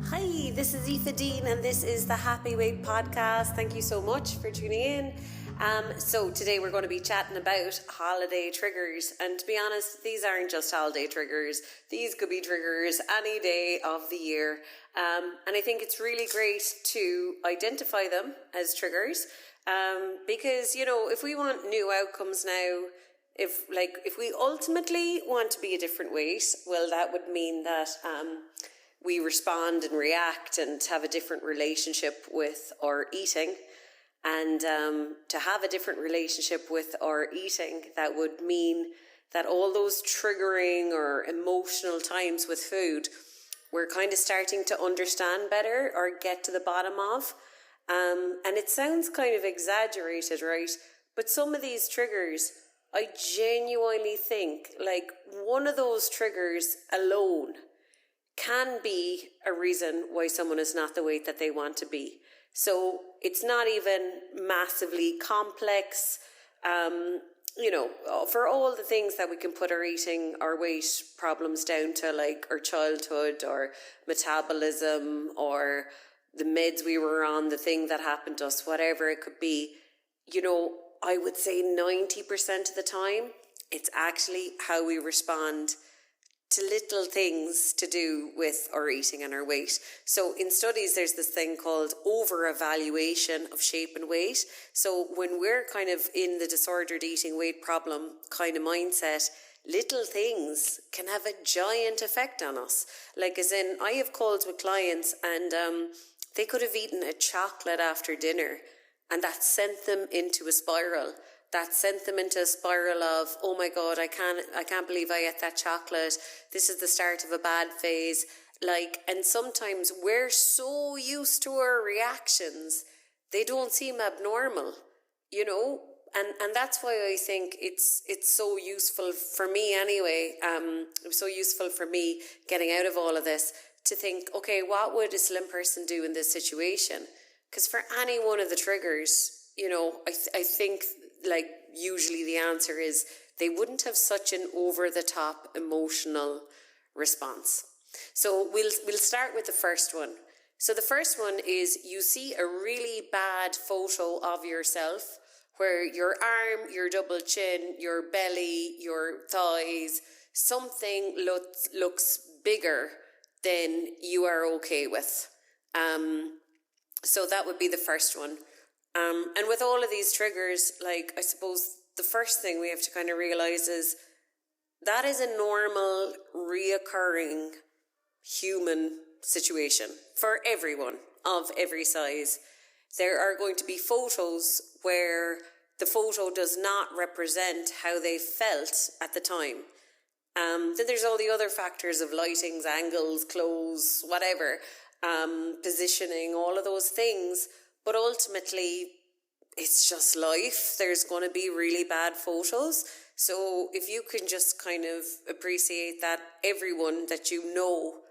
Hi, this is Aoife Dean and this is the Happy Weight Podcast. Thank you so much for tuning in. So today we're going to be chatting about holiday triggers, and to be honest, these aren't just holiday triggers. These could be triggers any day of the year, and I think it's really great to identify them as triggers, because if we want new outcomes now, if we ultimately want to be a different weight, well, that would mean that we respond and react and have a different relationship with our eating. And to have a different relationship with our eating, that would mean that all those triggering or emotional times with food, we're kind of starting to understand better or get to the bottom of. And it sounds kind of exaggerated, right? But some of these triggers, I genuinely think one of those triggers alone can be a reason why someone is not the weight that they want to be. So it's not even massively complex. For all the things that we can put our eating, our weight problems down to, like our childhood or metabolism or the meds we were on, the thing that happened to us, whatever it could be, I would say 90% of the time, it's actually how we respond to little things to do with our eating and our weight. So in studies, there's this thing called over-evaluation of shape and weight. So when we're kind of in the disordered eating weight problem kind of mindset, little things can have a giant effect on us. Like as in, I have calls with clients and they could have eaten a chocolate after dinner and that sent them into a spiral. That sent them into a spiral of, oh my God, I can't believe I ate that chocolate. This is the start of a bad phase. And sometimes we're so used to our reactions, they don't seem abnormal, and that's why I think it's so useful for me anyway. It was so useful for me getting out of all of this to think, okay, what would a slim person do in this situation? Because for any one of the triggers, I think usually the answer is they wouldn't have such an over-the-top emotional response. So we'll start with the first one. So the first one is you see a really bad photo of yourself where your arm, your double chin, your belly, your thighs, something looks bigger than you are okay with. So that would be the first one. And with all of these triggers, I suppose the first thing we have to kind of realize is that is a normal, reoccurring human situation for everyone of every size. There are going to be photos where the photo does not represent how they felt at the time. Then there's all the other factors of lightings, angles, clothes, whatever, positioning, all of those things. But ultimately, it's just life. There's going to be really bad photos. So if you can just kind of appreciate that everyone that you know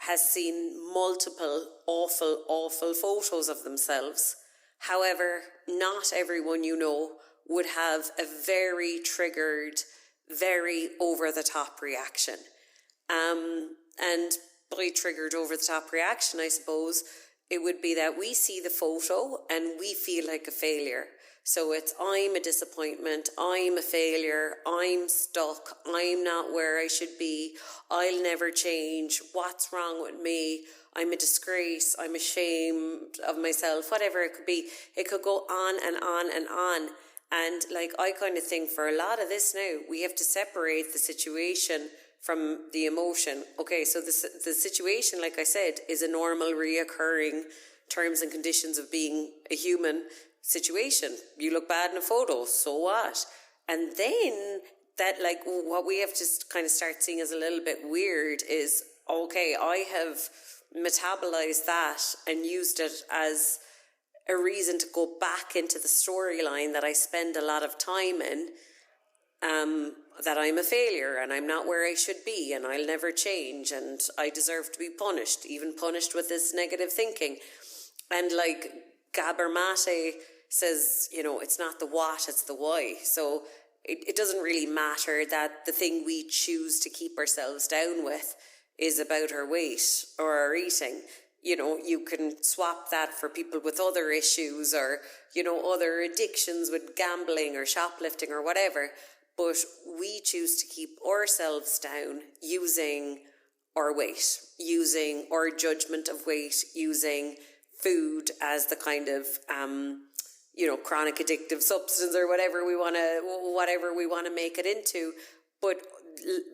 has seen multiple awful, awful photos of themselves. However, not everyone you know would have a very triggered, very over-the-top reaction. And by triggered over-the-top reaction, I suppose, it would be that we see the photo and we feel like a failure. So it's, I'm a disappointment, I'm a failure, I'm stuck, I'm not where I should be, I'll never change, what's wrong with me, I'm a disgrace, I'm ashamed of myself, whatever it could be. It could go on and on and on. And I kind of think for a lot of this now, we have to separate the situation from the emotion. Okay, so the situation, like I said, is a normal, reoccurring terms and conditions of being a human situation. You look bad in a photo, so what? And then that, what we have to kind of start seeing as a little bit weird is, okay, I have metabolized that and used it as a reason to go back into the storyline that I spend a lot of time in, that I'm a failure and I'm not where I should be and I'll never change and I deserve to be punished, even punished with this negative thinking. And Gabor Mate says, it's not the what, it's the why. So it doesn't really matter that the thing we choose to keep ourselves down with is about our weight or our eating. you can swap that for people with other issues or, other addictions with gambling or shoplifting or whatever. But we choose to keep ourselves down using our weight, using our judgment of weight, using food as the kind of, chronic addictive substance or whatever we want to make it into. But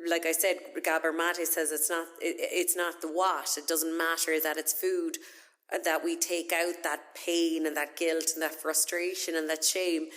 like I said, Gabor Mate says it's not the what. It doesn't matter that it's food, that we take out that pain and that guilt and that frustration and that shame.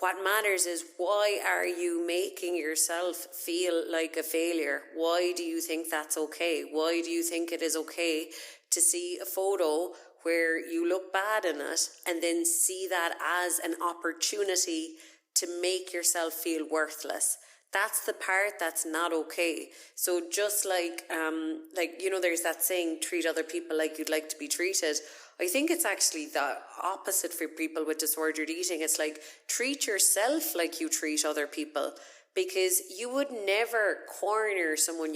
What matters is, why are you making yourself feel like a failure? Why do you think that's okay? Why do you think it is okay to see a photo where you look bad in it and then see that as an opportunity to make yourself feel worthless? That's the part that's not okay. So just there's that saying, treat other people like you'd like to be treated. I think it's actually the opposite for people with disordered eating. It's like, treat yourself like you treat other people, because you would never corner someone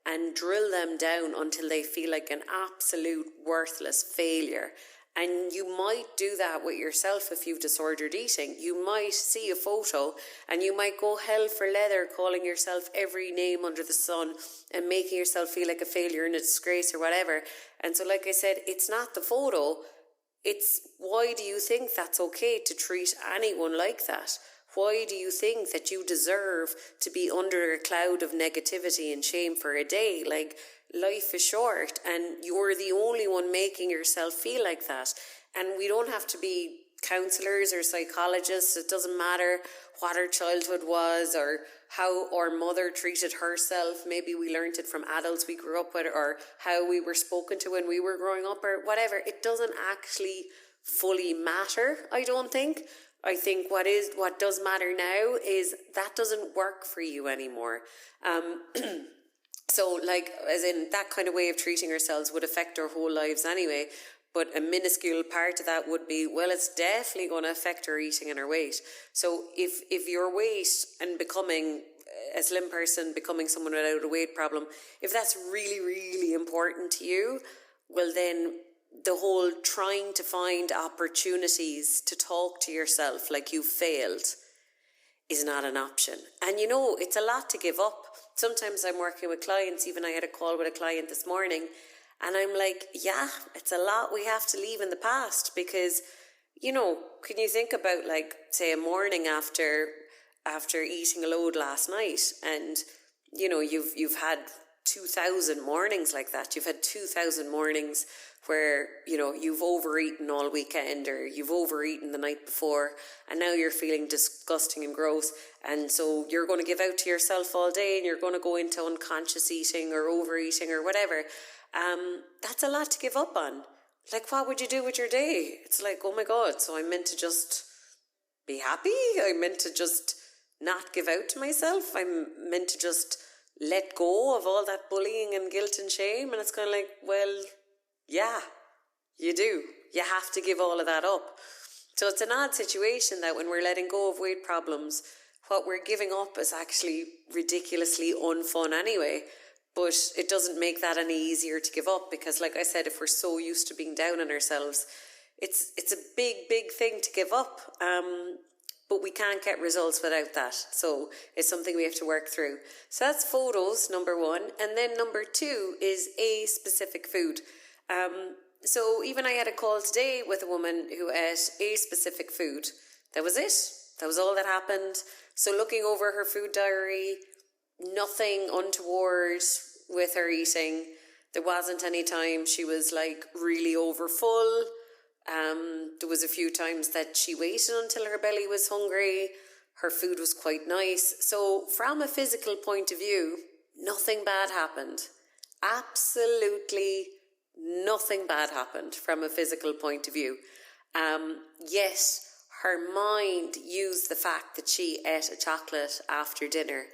and drill them down until they feel like an absolute worthless failure. And you might do that with yourself if you've disordered eating. You might see a photo and you might go hell for leather, calling yourself every name under the sun and making yourself feel like a failure and a disgrace or whatever. And so, like I said, it's not the photo. It's, why do you think that's okay to treat anyone like that? Why do you think that you deserve to be under a cloud of negativity and shame for a day? Like, life is short and you're the only one making yourself feel like that. And we don't have to be counsellors or psychologists. It doesn't matter what our childhood was or how our mother treated herself. Maybe we learned it from adults we grew up with, or how we were spoken to when we were growing up, or whatever. It doesn't actually fully matter, I don't think. I think what does matter now is that doesn't work for you anymore. So, as in, that kind of way of treating ourselves would affect our whole lives anyway. But a minuscule part of that would be, well, it's definitely going to affect our eating and our weight. So if your weight and becoming a slim person, becoming someone without a weight problem, if that's really, really important to you, well then the whole trying to find opportunities to talk to yourself like you've failed is not an option. And it's a lot to give up. Sometimes I'm working with clients, even I had a call with a client this morning, and I'm like, yeah, it's a lot we have to leave in the past, because, can you think about, say, a morning after eating a load last night, and, you've had 2,000 mornings like that. You've had 2,000 mornings where, you've overeaten all weekend, or you've overeaten the night before, and now you're feeling disgusting and gross. And so you're going to give out to yourself all day, and you're going to go into unconscious eating or overeating or whatever. That's a lot to give up on. What would you do with your day? It's like, oh my God, so I'm meant to just be happy? I'm meant to just not give out to myself? I'm meant to just let go of all that bullying and guilt and shame? And it's kind of like, well, yeah, you do. You have to give all of that up. So it's an odd situation that when we're letting go of weight problems, what we're giving up is actually ridiculously unfun anyway. But it doesn't make that any easier to give up, because, like I said, if we're so used to being down on ourselves, it's a big, big thing to give up. But we can't get results without that. So it's something we have to work through. So that's photos, number one. And then number two is a specific food. So even I had a call today with a woman who ate a specific food. That was it. That was all that happened. So looking over her food diary, nothing untoward with her eating. There wasn't any time she was really over full. There was a few times that she waited until her belly was hungry. Her food was quite nice. So from a physical point of view, nothing bad happened. Absolutely nothing bad happened from a physical point of view. Yet her mind used the fact that she ate a chocolate after dinner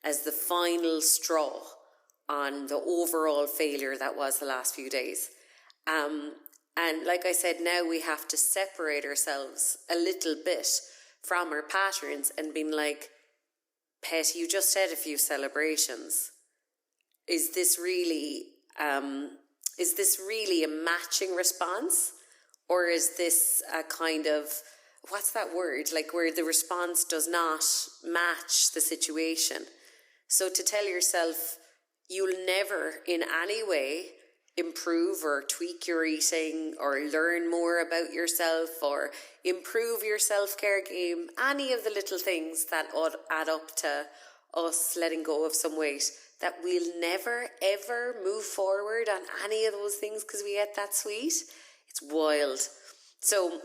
as the final straw on the overall failure that was the last few days. And like I said, now we have to separate ourselves a little bit from our patterns and being like, Pet, you just had a few celebrations. Is this really is this really a matching response? Or is this a kind of, what's that word? Like where the response does not match the situation. So to tell yourself, you'll never in any way improve or tweak your eating or learn more about yourself or improve your self-care game, any of the little things that add up to us letting go of some weight, that we'll never ever move forward on any of those things because we ate that sweet. It's wild. So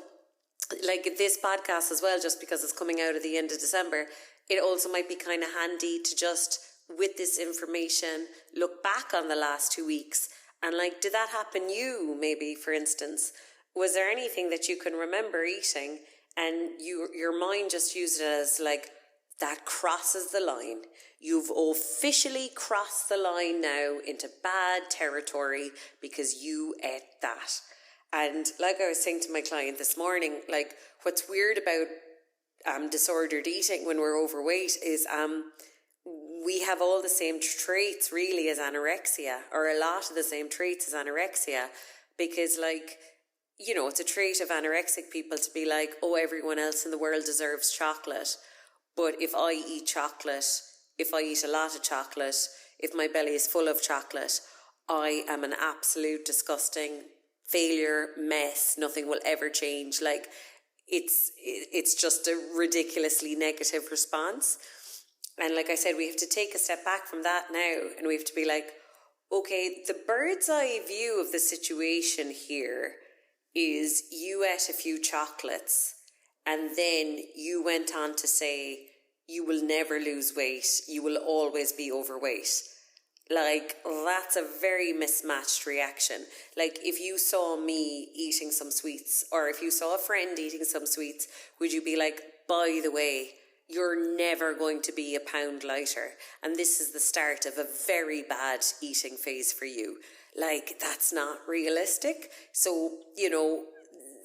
like this podcast as well, just because it's coming out at the end of December, it also might be kind of handy to just, with this information, look back on the last 2 weeks and like, did that happen you, maybe, for instance? Was there anything that you can remember eating and your mind just used it as like, that crosses the line. You've officially crossed the line now into bad territory because you ate that. And like I was saying to my client this morning, like what's weird about disordered eating when we're overweight is we have all the same traits really as anorexia, or a lot of the same traits as anorexia, because like, you know, it's a trait of anorexic people to be like, oh, everyone else in the world deserves chocolate. But if I eat chocolate, if I eat a lot of chocolate, if my belly is full of chocolate, I am an absolute disgusting failure, mess. Nothing will ever change. Like it's just a ridiculously negative response. And like I said, we have to take a step back from that now, and we have to be like, okay, the bird's eye view of the situation here is you ate a few chocolates and then you went on to say you will never lose weight, you will always be overweight. Like, that's a very mismatched reaction. Like, if you saw me eating some sweets, or if you saw a friend eating some sweets, would you be like, by the way, you're never going to be a pound lighter, and this is the start of a very bad eating phase for you? Like, that's not realistic. So, you know,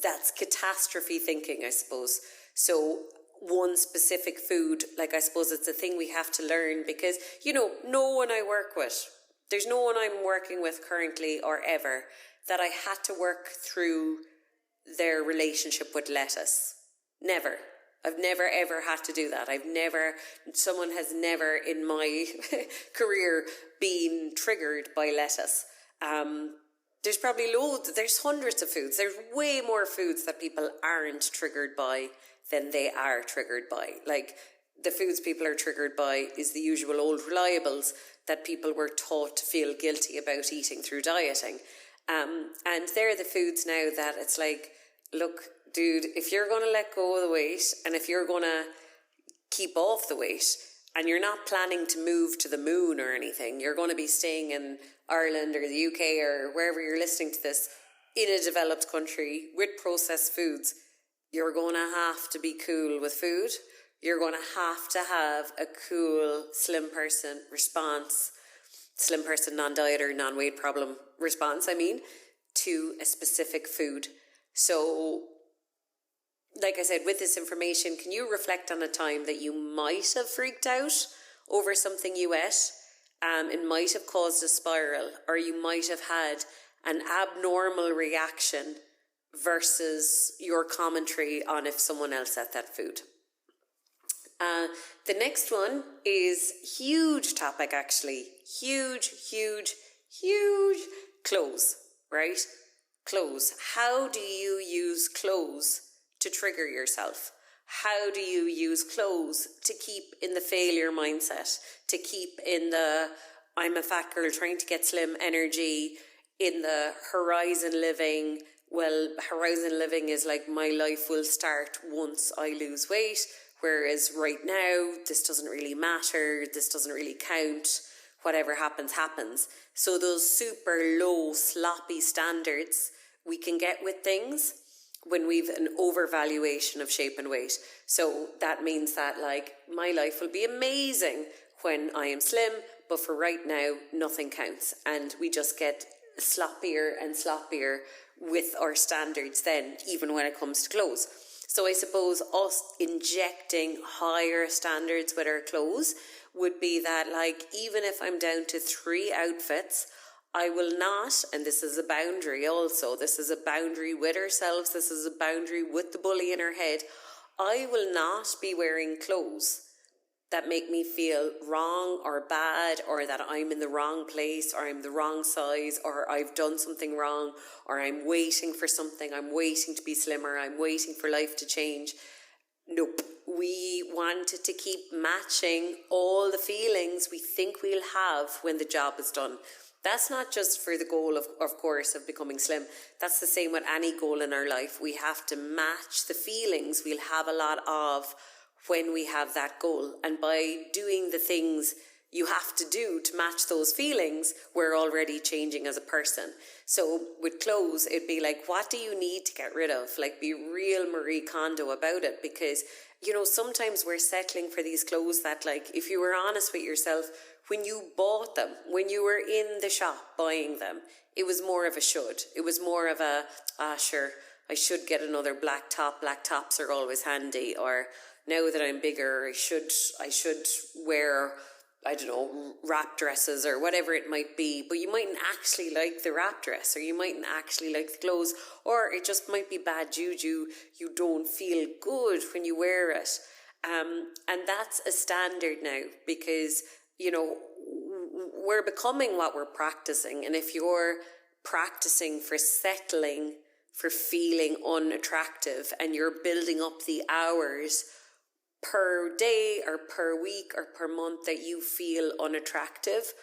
that's catastrophe thinking, I suppose. So one specific food, like I suppose it's a thing we have to learn, because, you know, no one I work with, there's no one I'm working with currently or ever that I had to work through their relationship with lettuce. Never. I've never ever had to do that. Someone has never in my career been triggered by lettuce. There's probably there's hundreds of foods. There's way more foods that people aren't triggered by than they are triggered by. Like, the foods people are triggered by is the usual old reliables that people were taught to feel guilty about eating through dieting. And they're the foods now that it's like, look, dude, if you're going to let go of the weight, and if you're going to keep off the weight, and you're not planning to move to the moon or anything, you're going to be staying in Ireland or the UK or wherever you're listening to this, in a developed country with processed foods, you're going to have to be cool with food. You're going to have a cool, slim person response, slim person, non-dieter, non-weight problem response, to a specific food. So, like I said, with this information, can you reflect on a time that you might have freaked out over something you ate? It might have caused a spiral, or you might have had an abnormal reaction versus your commentary on if someone else ate that food. The next one is huge topic, actually. Huge. Clothes, right? Clothes. How do you use clothes to trigger yourself? How do you use clothes to keep in the failure mindset, to keep in the I'm a fat girl trying to get slim energy, in the horizon living? Well, horizon living is like, my life will start once I lose weight, whereas right now, this doesn't really matter, this doesn't really count, whatever happens, happens. So those super low, sloppy standards we can get with things when we've an overvaluation of shape and weight. So that means that, like, my life will be amazing when I am slim, but for right now, nothing counts. And we just get sloppier and sloppier with our standards then, even when it comes to clothes. So I suppose us injecting higher standards with our clothes would be that, like, even if I'm down to 3 outfits, I will not, and this is a boundary also, this is a boundary with ourselves, this is a boundary with the bully in our head, I will not be wearing clothes that make me feel wrong or bad, or that I'm in the wrong place, or I'm the wrong size, or I've done something wrong, or I'm waiting for something, I'm waiting to be slimmer, I'm waiting for life to change. Nope. We wanted to keep matching all the feelings we think we'll have when the job is done. That's not just for the goal of course, of becoming slim. That's the same with any goal in our life. We have to match the feelings we'll have a lot of when we have that goal. And by doing the things you have to do to match those feelings, we're already changing as a person. So with clothes, it'd be like, what do you need to get rid of? Like, be real Marie Kondo about it, because, you know, sometimes we're settling for these clothes that, like, if you were honest with yourself, when you bought them, when you were in the shop buying them, it was more of a should. It was more of a, sure, I should get another black top. Black tops are always handy. Or now that I'm bigger, I should wear, I don't know, wrap dresses or whatever it might be. But you mightn't actually like the wrap dress, or you mightn't actually like the clothes, or it just might be bad juju. You don't feel good when you wear it. And that's a standard now, because, you know, we're becoming what we're practicing. And if you're practicing for settling, for feeling unattractive, and you're building up the hours per day or per week or per month that you feel unattractive,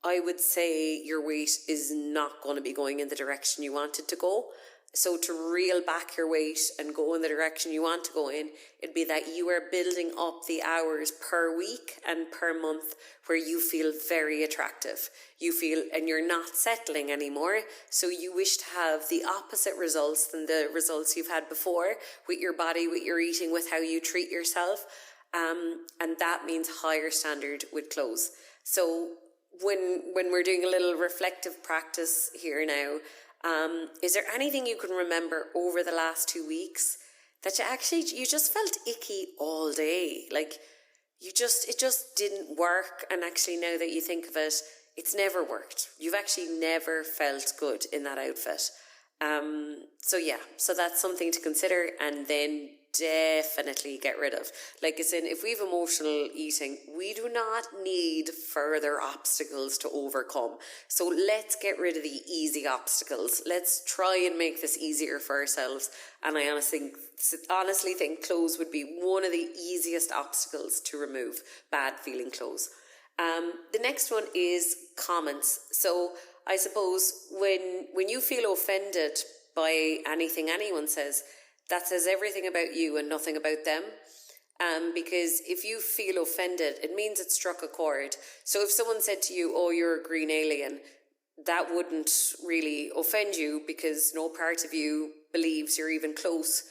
I would say your weight is not going to be going in the direction you want it to go. So to reel back your weight and go in the direction you want to go in, it'd be that you are building up the hours per week and per month where you feel very attractive. You feel, and you're not settling anymore. So you wish to have the opposite results than the results you've had before, with your body, with your eating, with how you treat yourself. And that means higher standard with clothes. So when we're doing a little reflective practice here now, is there anything you can remember over the last 2 weeks that you just felt icky all day? Like, it just didn't work. And actually, now that you think of it, it's never worked. You've actually never felt good in that outfit. So that's something to consider, and then definitely get rid of. Like I said, if we have emotional eating, we do not need further obstacles to overcome. So let's get rid of the easy obstacles. Let's try and make this easier for ourselves. And I honestly think clothes would be one of the easiest obstacles to remove, bad feeling clothes. The next one is comments. So I suppose when you feel offended by anything anyone says, that says everything about you and nothing about them. Because if you feel offended, it means it struck a chord. So if someone said to you, oh, you're a green alien, that wouldn't really offend you, because no part of you believes you're even close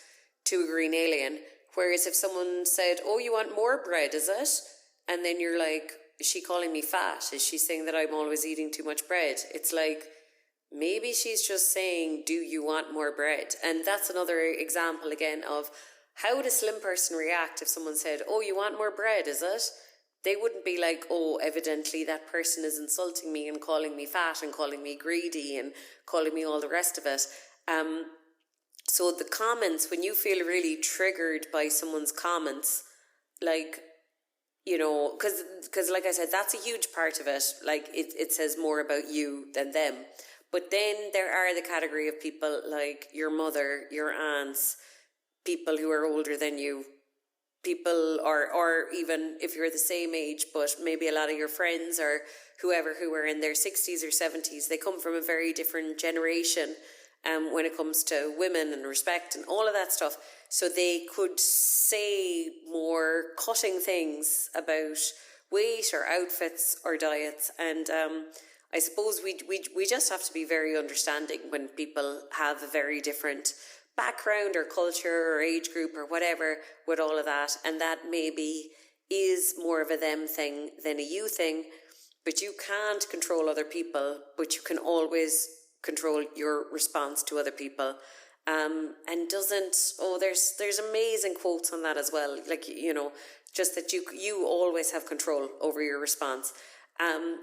to a green alien. Whereas if someone said, oh, you want more bread, is it? And then you're like, is she calling me fat? Is she saying that I'm always eating too much bread? It's like, maybe she's just saying, do you want more bread? And that's another example again of how would a slim person react if someone said, oh, you want more bread, is it? They wouldn't be like, oh, evidently that person is insulting me and calling me fat and calling me greedy and calling me all the rest of it. So the comments, when you feel really triggered by someone's comments, like, you know, because like I said, that's a huge part of it. Like it says more about you than them. But then there are the category of people like your mother, your aunts, people who are older than you, people or even if you're the same age, but maybe a lot of your friends or whoever who are in their 60s or 70s, they come from a very different generation when it comes to women and respect and all of that stuff. So they could say more cutting things about weight or outfits or diets. And I suppose we just have to be very understanding when people have a very different background or culture or age group or whatever with all of that. And that maybe is more of a them thing than a you thing. But you can't control other people, but you can always control your response to other people. There's amazing quotes on that as well. Like, you know, just that you always have control over your response.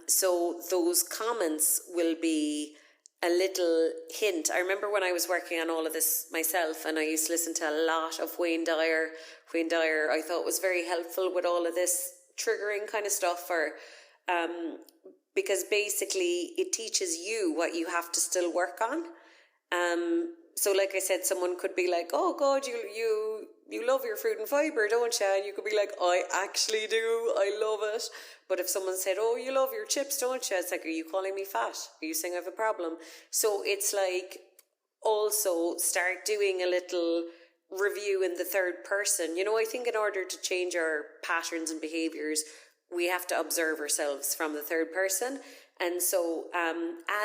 So those comments will be a little hint. I remember when I was working on all of this myself, and I used to listen to a lot of Wayne Dyer. Wayne Dyer, I thought, was very helpful with all of this triggering kind of stuff, because basically it teaches you what you have to still work on. So like I said, someone could be like, oh God, you love your fruit and fibre, don't you? And you could be like, I actually do, I love it. But if someone said, oh, you love your chips, don't you? It's like, are you calling me fat? Are you saying I have a problem? So it's like, also start doing a little review in the third person. I think in order to change our patterns and behaviours, we have to observe ourselves from the third person. And so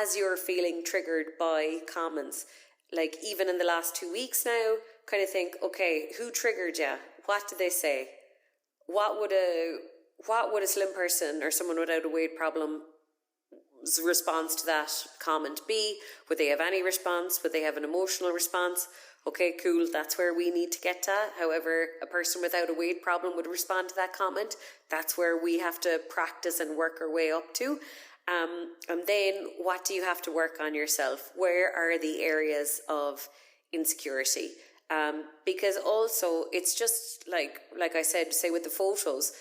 as you're feeling triggered by comments, like even in the last 2 weeks now, kind of think, okay, who triggered you? What did they say? What would a slim person or someone without a weight problem response to that comment be? Would they have any response? Would they have an emotional response? Okay, cool, that's where we need to get to. However, a person without a weight problem would respond to that comment. That's where we have to practice and work our way up to. And then what do you have to work on yourself? Where are the areas of insecurity? Because also it's just like I said, say with the photos,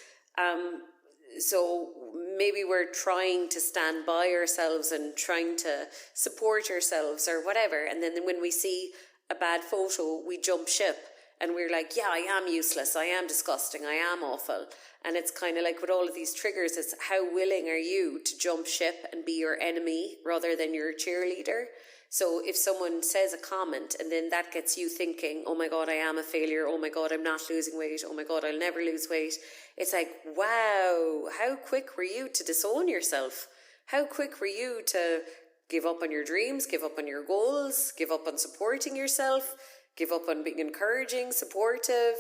so maybe we're trying to stand by ourselves and trying to support ourselves or whatever, and then when we see a bad photo, we jump ship and we're like, yeah, I am useless, I am disgusting, I am awful. And it's kind of like with all of these triggers, it's how willing are you to jump ship and be your enemy rather than your cheerleader? So if someone says a comment and then that gets you thinking, oh my God, I am a failure, oh my God, I'm not losing weight, oh my God, I'll never lose weight. It's like, wow, how quick were you to disown yourself? How quick were you to give up on your dreams, give up on your goals, give up on supporting yourself, give up on being encouraging, supportive?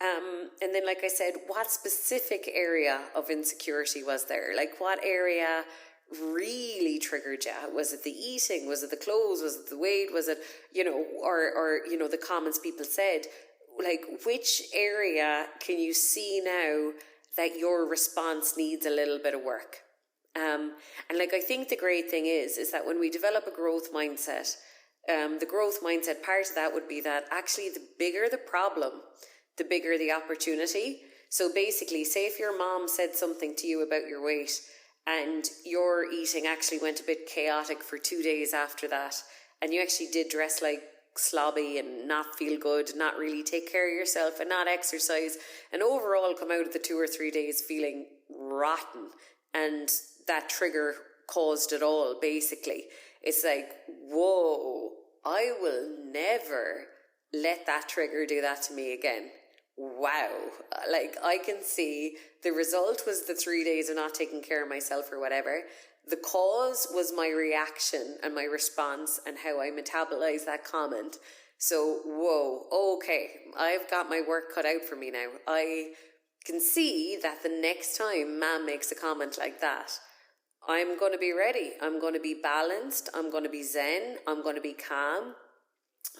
And then, like I said, what specific area of insecurity was there? Like what area really triggered you? Was it the eating? Was it the clothes? Was it the weight? Was it, or the comments people said? Like which area can you see now that your response needs a little bit of work? And like I think the great thing is that when we develop a growth mindset, the growth mindset part of that would be that actually the bigger the problem, the bigger the opportunity. So basically, say if your mom said something to you about your weight and your eating actually went a bit chaotic for 2 days after that, and you actually did dress like slobby and not feel good, not really take care of yourself and not exercise, and overall come out of the 2 or 3 days feeling rotten, and that trigger caused it all, basically. It's like, whoa, I will never let that trigger do that to me again. Wow. Like I can see the result was the 3 days of not taking care of myself or whatever. The cause was my reaction and my response and how I metabolized that comment. So, whoa, okay, I've got my work cut out for me now. I can see that the next time Mom makes a comment like that, I'm going to be ready. I'm going to be balanced. I'm going to be zen. I'm going to be calm.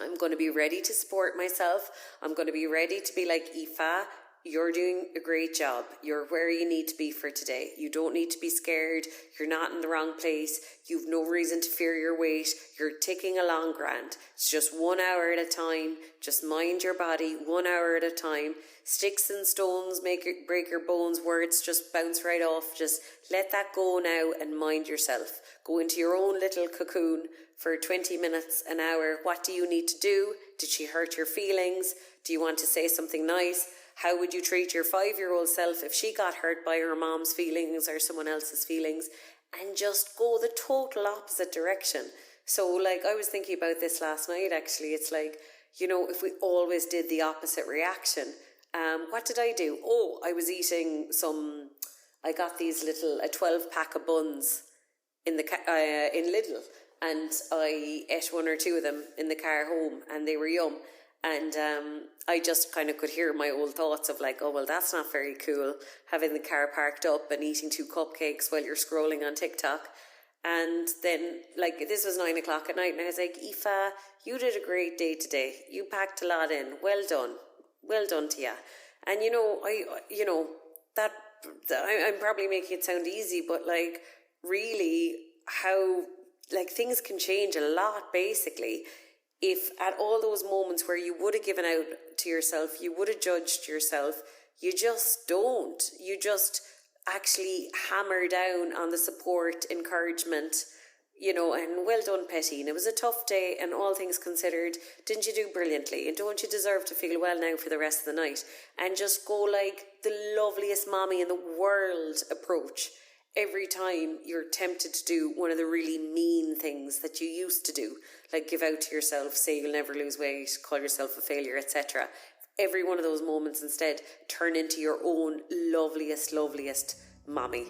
I'm going to be ready to support myself. I'm going to be ready to be like, Aoife, you're doing a great job. You're where you need to be for today. You don't need to be scared. You're not in the wrong place. You've no reason to fear your weight. You're ticking along grand. It's just 1 hour at a time. Just mind your body 1 hour at a time. Sticks and stones break your bones. Words just bounce right off. Just let that go now and mind yourself. Go into your own little cocoon for 20 minutes, an hour. What do you need to do? Did she hurt your feelings? Do you want to say something nice? How would you treat your 5-year-old self if she got hurt by her mom's feelings or someone else's feelings? And just go the total opposite direction. So like I was thinking about this last night actually. It's like, if we always did the opposite reaction, what did I do? Oh, I was eating I got these a 12-pack of buns in Lidl, and I ate 1 or 2 of them in the car home, and they were yum. And I just kind of could hear my old thoughts of like, oh, well, that's not very cool, having the car parked up and eating 2 cupcakes while you're scrolling on TikTok. And then, like, this was 9 o'clock at night, and I was like, Aoife, you did a great day today. You packed a lot in. Well done. Well done to you. And, that I'm probably making it sound easy, but like really how like things can change a lot basically if at all those moments where you would have given out to yourself, you would have judged yourself, you just don't. You just actually hammer down on the support, encouragement, and well done, Petteen. It was a tough day, and all things considered, didn't you do brilliantly? And don't you deserve to feel well now for the rest of the night? And just go like the loveliest mommy in the world approach every time you're tempted to do one of the really mean things that you used to do, like give out to yourself, say you'll never lose weight, call yourself a failure, etc. Every one of those moments instead turn into your own loveliest mommy.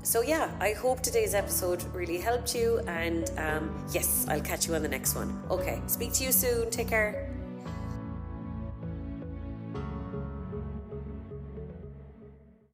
So yeah, I hope today's episode really helped you, and yes, I'll catch you on the next one. Okay, speak to you soon. Take care.